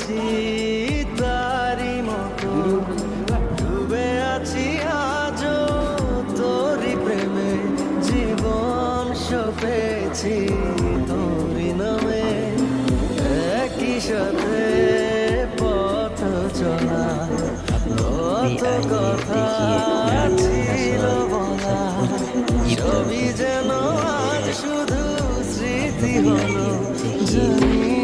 আছি তারি মতো, ডুবে আছি আজও তোরি প্রেমে, জীবন সপেছি তোরি নামে। একই সাথে পথ চলা, কত কথা ছিল বলা, সবই যেন আজ শুধু স্মৃতি হলো। জানি